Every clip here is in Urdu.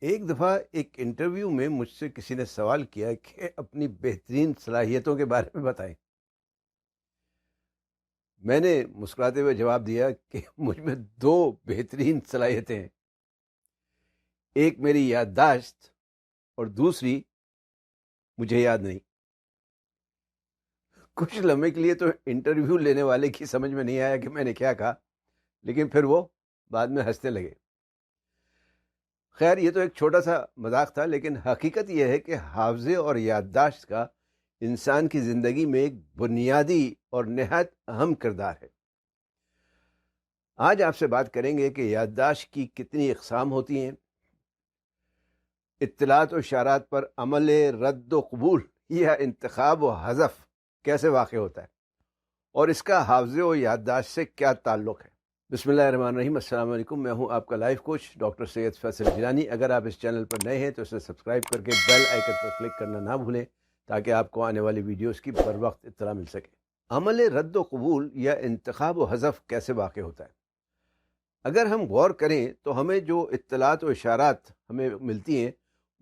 ایک دفعہ ایک انٹرویو میں مجھ سے کسی نے سوال کیا کہ اپنی بہترین صلاحیتوں کے بارے میں بتائیں۔ میں نے مسکراتے ہوئے جواب دیا کہ مجھ میں دو بہترین صلاحیتیں ہیں، ایک میری یادداشت اور دوسری مجھے یاد نہیں۔ کچھ لمحے کے لیے تو انٹرویو لینے والے کی سمجھ میں نہیں آیا کہ میں نے کیا کہا، لیکن پھر وہ بعد میں ہنسنے لگے۔ خیر، یہ تو ایک چھوٹا سا مذاق تھا، لیکن حقیقت یہ ہے کہ حافظے اور یادداشت کا انسان کی زندگی میں ایک بنیادی اور نہایت اہم کردار ہے۔ آج آپ سے بات کریں گے کہ یادداشت کی کتنی اقسام ہوتی ہیں، اطلاعات و اشارات پر عمل رد و قبول یا انتخاب و حذف کیسے واقع ہوتا ہے، اور اس کا حافظے و یادداشت سے کیا تعلق ہے۔ بسم اللہ الرحمن الرحیم۔ السلام علیکم، میں ہوں آپ کا لائف کوچ ڈاکٹر سید فیصل جیلانی۔ اگر آپ اس چینل پر نئے ہیں تو اسے سبسکرائب کر کے بیل آئیکن پر کلک کرنا نہ بھولیں تاکہ آپ کو آنے والی ویڈیوز کی بر وقت اطلاع مل سکے۔ عمل رد و قبول یا انتخاب و حذف کیسے واقع ہوتا ہے؟ اگر ہم غور کریں تو ہمیں جو اطلاعات و اشارات ہمیں ملتی ہیں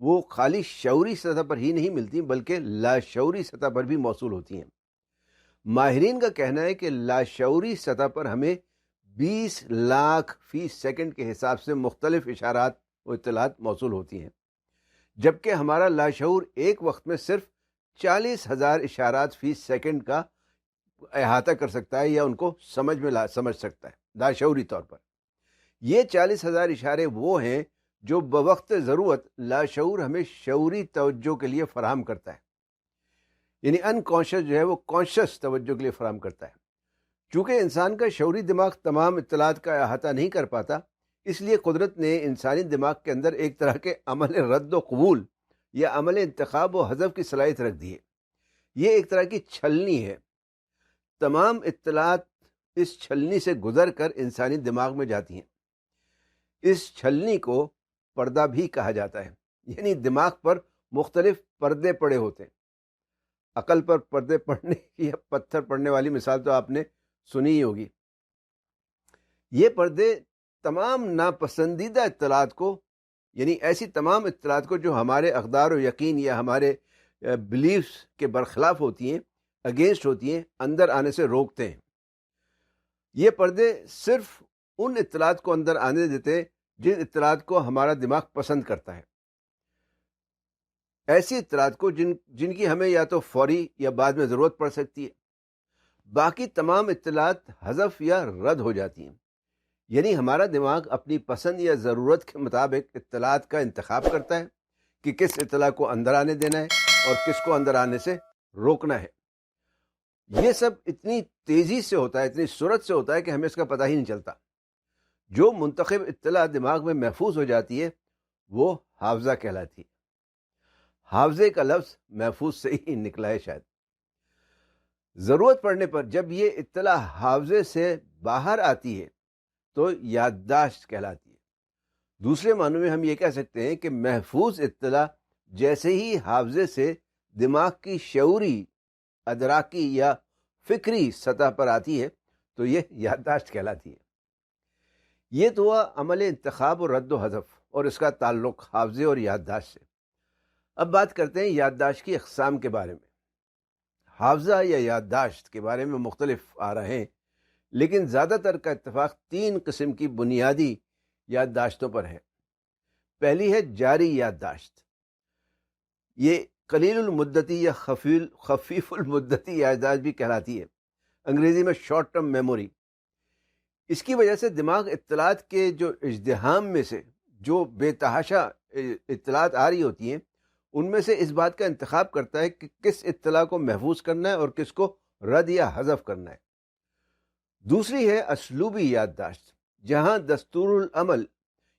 وہ خالی شعوری سطح پر ہی نہیں ملتی بلکہ لاشعوری سطح پر بھی موصول ہوتی ہیں۔ ماہرین کا کہنا ہے کہ لاشعوری سطح پر ہمیں 20 لاکھ فی سیکنڈ کے حساب سے مختلف اشارات و اطلاعات موصول ہوتی ہیں، جبکہ ہمارا لاشعور ایک وقت میں صرف 40,000 اشارات فی سیکنڈ کا احاطہ کر سکتا ہے یا ان کو سمجھ سکتا ہے لاشعوری طور پر۔ یہ 40,000 اشارے وہ ہیں جو بوقت ضرورت لاشعور ہمیں شعوری توجہ کے لیے فراہم کرتا ہے، یعنی انکانشس جو ہے وہ کانشس توجہ کے لیے فراہم کرتا ہے۔ چونکہ انسان کا شعوری دماغ تمام اطلاعات کا احاطہ نہیں کر پاتا، اس لیے قدرت نے انسانی دماغ کے اندر ایک طرح کے عمل رد و قبول یا عمل انتخاب و حذف کی صلاحیت رکھ دی ہے۔ یہ ایک طرح کی چھلنی ہے۔ تمام اطلاعات اس چھلنی سے گزر کر انسانی دماغ میں جاتی ہیں۔ اس چھلنی کو پردہ بھی کہا جاتا ہے، یعنی دماغ پر مختلف پردے پڑے ہوتے ہیں۔ عقل پر پردے پڑنے یا پتھر پڑنے والی مثال تو آپ نے سنی ہی ہوگی۔ یہ پردے تمام ناپسندیدہ اطلاعات کو، یعنی ایسی تمام اطلاعات کو جو ہمارے اقدار و یقین یا ہمارے بلیفز کے برخلاف ہوتی ہیں، اگینسٹ ہوتی ہیں، اندر آنے سے روکتے ہیں۔ یہ پردے صرف ان اطلاعات کو اندر آنے دیتے ہیں جن اطلاعات کو ہمارا دماغ پسند کرتا ہے، ایسی اطلاعات کو جن کی ہمیں یا تو فوری یا بعد میں ضرورت پڑ سکتی ہے۔ باقی تمام اطلاعات حذف یا رد ہو جاتی ہیں، یعنی ہمارا دماغ اپنی پسند یا ضرورت کے مطابق اطلاعات کا انتخاب کرتا ہے کہ کس اطلاع کو اندر آنے دینا ہے اور کس کو اندر آنے سے روکنا ہے۔ یہ سب اتنی تیزی سے ہوتا ہے، اتنی سرعت سے ہوتا ہے کہ ہمیں اس کا پتہ ہی نہیں چلتا۔ جو منتخب اطلاع دماغ میں محفوظ ہو جاتی ہے وہ حافظہ کہلاتی ہے۔ حافظے کا لفظ محفوظ سے ہی نکلا ہے شاید۔ ضرورت پڑنے پر جب یہ اطلاع حافظے سے باہر آتی ہے تو یادداشت کہلاتی ہے۔ دوسرے معنوں میں ہم یہ کہہ سکتے ہیں کہ محفوظ اطلاع جیسے ہی حافظے سے دماغ کی شعوری، ادراکی یا فکری سطح پر آتی ہے تو یہ یادداشت کہلاتی ہے۔ یہ تو ہوا عمل انتخاب اور رد و حذف اور اس کا تعلق حافظے اور یادداشت سے۔ اب بات کرتے ہیں یادداشت کی اقسام کے بارے میں۔ حافظہ یا یادداشت کے بارے میں مختلف آ رہے ہیں، لیکن زیادہ تر کا اتفاق 3 قسم کی بنیادی یادداشتوں پر ہے۔ پہلی ہے جاری یادداشت۔ یہ قلیل المدتی یا خفیف المدتی یادداشت بھی کہلاتی ہے، انگریزی میں شارٹ ٹرم میموری۔ اس کی وجہ سے دماغ اطلاعات کے جو ازدحام میں سے جو بے تحاشا اطلاعات آ رہی ہوتی ہیں ان میں سے اس بات کا انتخاب کرتا ہے کہ کس اطلاع کو محفوظ کرنا ہے اور کس کو رد یا حذف کرنا ہے۔ دوسری ہے اسلوبی یادداشت، جہاں دستور العمل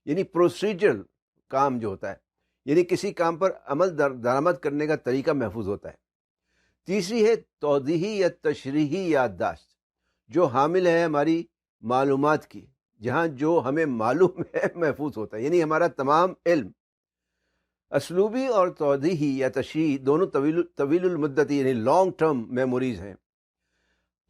یعنی پروسیجرل کام جو ہوتا ہے، یعنی کسی کام پر عمل درآمد کرنے کا طریقہ محفوظ ہوتا ہے۔ تیسری ہے توضیحی یا تشریحی یادداشت، جو حامل ہے ہماری معلومات کی، جہاں جو ہمیں معلوم ہے محفوظ ہوتا ہے، یعنی ہمارا تمام علم۔ اسلوبی اور توضیحی یا تشریحی دونوں طویل المدتی یعنی لانگ ٹرم میموریز ہیں۔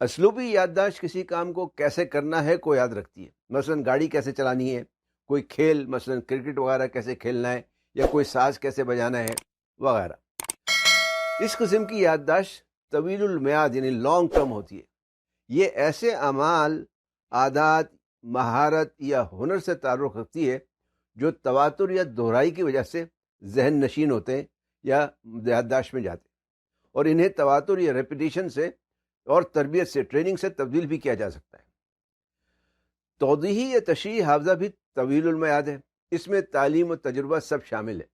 اسلوبی یادداشت کسی کام کو کیسے کرنا ہے کو یاد رکھتی ہے، مثلا گاڑی کیسے چلانی ہے، کوئی کھیل مثلا کرکٹ وغیرہ کیسے کھیلنا ہے، یا کوئی ساز کیسے بجانا ہے وغیرہ۔ اس قسم کی یادداشت طویل المیعاد یعنی لانگ ٹرم ہوتی ہے۔ یہ ایسے اعمال، عادات، مہارت یا ہنر سے تعلق رکھتی ہے جو تواتر یا دہرائی کی وجہ سے ذہن نشین ہوتے ہیں یا یادداشت میں جاتے ہیں، اور انہیں تواتر یا ریپیٹیشن سے اور تربیت سے، ٹریننگ سے تبدیل بھی کیا جا سکتا ہے۔ توضیحی یا تشریحی حافظہ بھی طویل المیعاد ہے۔ اس میں تعلیم و تجربہ سب شامل ہے۔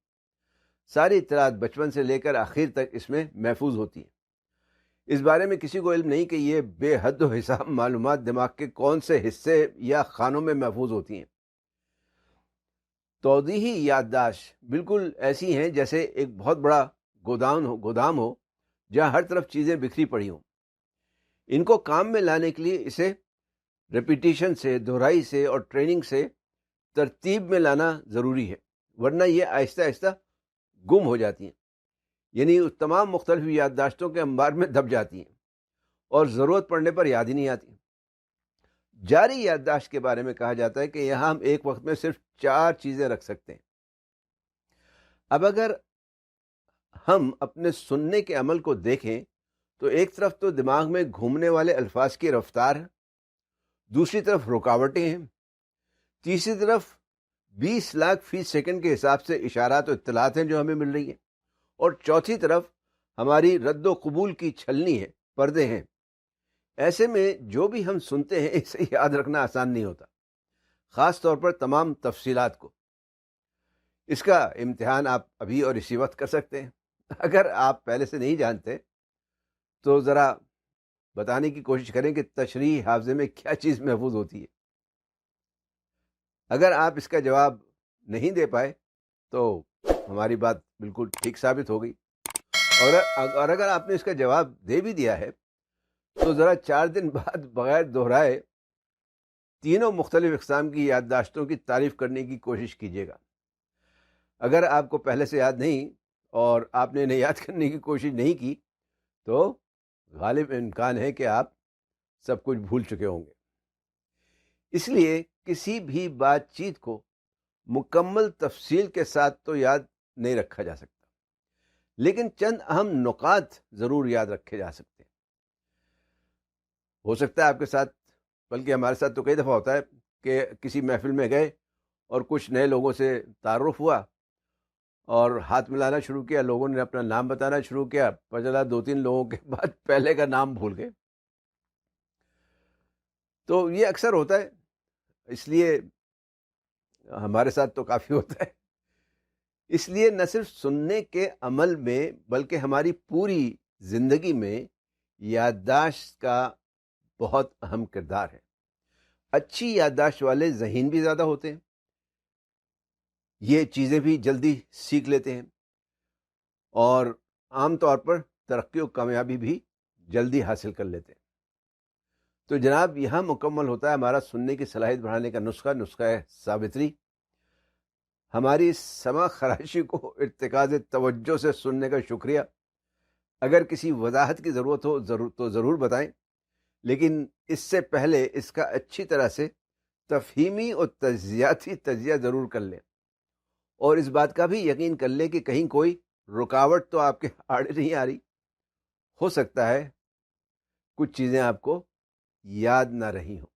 ساری اطلاعات بچپن سے لے کر آخر تک اس میں محفوظ ہوتی ہیں۔ اس بارے میں کسی کو علم نہیں کہ یہ بے حد و حساب معلومات دماغ کے کون سے حصے یا خانوں میں محفوظ ہوتی ہیں۔ توضیحی یادداشت بالکل ایسی ہیں جیسے ایک بہت بڑا گودام ہو جہاں ہر طرف چیزیں بکھری پڑی ہوں۔ ان کو کام میں لانے کے لیے اسے ریپیٹیشن سے، دہرائی سے اور ٹریننگ سے ترتیب میں لانا ضروری ہے، ورنہ یہ آہستہ آہستہ گم ہو جاتی ہیں، یعنی تمام مختلف یادداشتوں کے انبار میں دب جاتی ہیں اور ضرورت پڑنے پر یاد ہی نہیں آتی۔ جاری یادداشت کے بارے میں کہا جاتا ہے کہ یہاں ہم ایک وقت میں صرف 4 چیزیں رکھ سکتے ہیں۔ اب اگر ہم اپنے سننے کے عمل کو دیکھیں تو ایک طرف تو دماغ میں گھومنے والے الفاظ کی رفتار ہے، دوسری طرف رکاوٹیں ہیں، تیسری طرف 20 لاکھ فی سیکنڈ کے حساب سے اشارات و اطلاعات ہیں جو ہمیں مل رہی ہیں، اور چوتھی طرف ہماری رد و قبول کی چھلنی ہے، پردے ہیں۔ ایسے میں جو بھی ہم سنتے ہیں اسے یاد رکھنا آسان نہیں ہوتا، خاص طور پر تمام تفصیلات کو۔ اس کا امتحان آپ ابھی اور اسی وقت کر سکتے ہیں۔ اگر آپ پہلے سے نہیں جانتے تو ذرا بتانے کی کوشش کریں کہ تشریحی حافظے میں کیا چیز محفوظ ہوتی ہے۔ اگر آپ اس کا جواب نہیں دے پائے تو ہماری بات بالکل ٹھیک ثابت ہو گئی، اور اگر آپ نے اس کا جواب دے بھی دیا ہے تو ذرا 4 دن بعد بغیر دہرائے تینوں مختلف اقسام کی یادداشتوں کی تعریف کرنے کی کوشش کیجیے گا۔ اگر آپ کو پہلے سے یاد نہیں اور آپ نے انہیں یاد کرنے کی کوشش نہیں کی تو غالب امکان ہے کہ آپ سب کچھ بھول چکے ہوں گے۔ اس لیے کسی بھی بات چیت کو مکمل تفصیل کے ساتھ تو یاد نہیں رکھا جا سکتا، لیکن چند اہم نکات ضرور یاد رکھے جا سکتے ہیں۔ ہو سکتا ہے آپ کے ساتھ، بلکہ ہمارے ساتھ تو کئی دفعہ ہوتا ہے کہ کسی محفل میں گئے اور کچھ نئے لوگوں سے تعارف ہوا اور ہاتھ ملانا شروع کیا، لوگوں نے اپنا نام بتانا شروع کیا، پتہ چلا 2-3 لوگوں کے بعد پہلے کا نام بھول گئے۔ تو یہ اکثر ہوتا ہے، اس لیے ہمارے ساتھ تو کافی ہوتا ہے۔ اس لیے نہ صرف سننے کے عمل میں بلکہ ہماری پوری زندگی میں یادداشت کا بہت اہم کردار ہے۔ اچھی یادداشت والے ذہین بھی زیادہ ہوتے ہیں، یہ چیزیں بھی جلدی سیکھ لیتے ہیں اور عام طور پر ترقی و کامیابی بھی جلدی حاصل کر لیتے ہیں۔ تو جناب یہاں مکمل ہوتا ہے ہمارا سننے کی صلاحیت بڑھانے کا نسخہ ساوتری۔ ہماری سمع خراشی کو ارتکاز توجہ سے سننے کا شکریہ۔ اگر کسی وضاحت کی ضرورت ہو تو ضرور بتائیں، لیکن اس سے پہلے اس کا اچھی طرح سے تفہیمی اور تجزیاتی تجزیہ ضرور کر لیں، اور اس بات کا بھی یقین کر لیں کہ کہیں کوئی رکاوٹ تو آپ کے آڑے نہیں آ رہی۔ ہو سکتا ہے کچھ چیزیں آپ کو یاد نہ رہی ہوں۔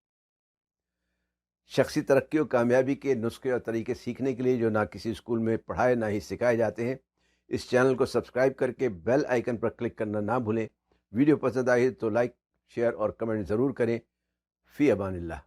شخصی ترقی و کامیابی کے نسخے اور طریقے سیکھنے کے لیے جو نہ کسی اسکول میں پڑھائے نہ ہی سکھائے جاتے ہیں، اس چینل کو سبسکرائب کر کے بیل آئیکن پر کلک کرنا نہ بھولیں۔ ویڈیو پسند آئی تو لائک، شیئر اور کمنٹ ضرور کریں۔ فی امان اللہ۔